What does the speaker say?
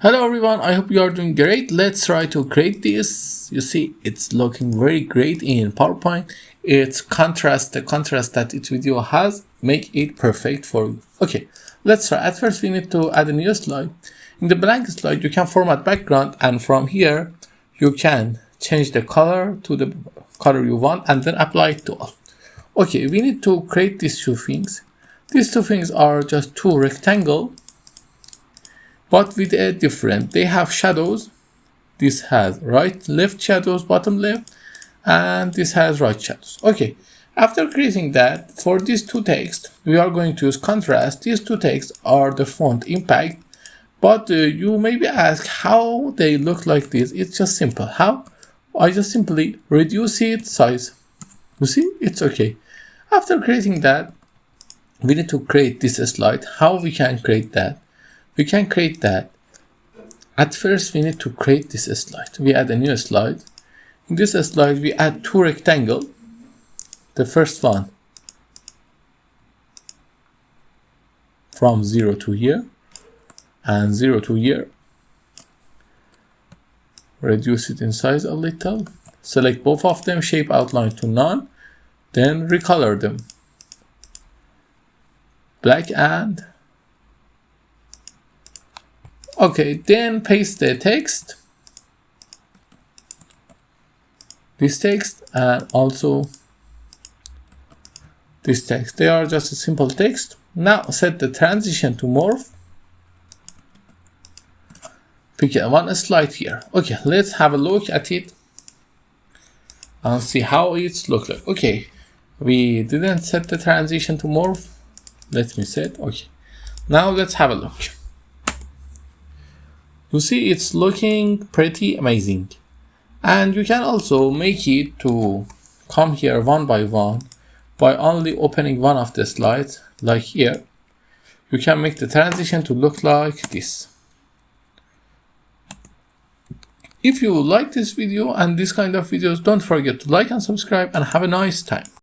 Hello everyone, I hope you are doing great. Let's try to create this. You see, it's looking very great in PowerPoint. It's the contrast that each video has, make it perfect for you. Okay, let's try. At first, we need to add a new slide. In the blank slide, you can format background, and from here, you can change the color to the color you want and then apply it to all. Okay, we need to create these two things. These two things are just two rectangles, but with a different. They have shadows. This has right, left shadows, bottom left, and this has right shadows. Okay, after creating that, for these two texts, we are going to use contrast. These two texts are the font impact, but you maybe ask how they look like this. It's just simple. How? I just simply reduce its size. You see, it's okay. After creating that, we need to create this slide. How we can create that? We can create that. At first, we need to create this slide. We add a new slide. In this slide, we add two rectangles. The first one from 0 to here and 0 to here. Reduce it in size a little. Select both of them, shape outline to none. Then recolor them. Black and okay, then paste the text, this text, and also this text. They are just a simple text. Now set the transition to morph. Pick one slide here. Okay, let's have a look at it and see how it looks like. Okay, we didn't set the transition to morph. Let me set. Okay, now let's have a look. You see, it's looking pretty amazing. And you can also make it to come here one by one by only opening one of the slides, like here. You can make the transition to look like this. If you like this video and this kind of videos, don't forget to like and subscribe and have a nice time.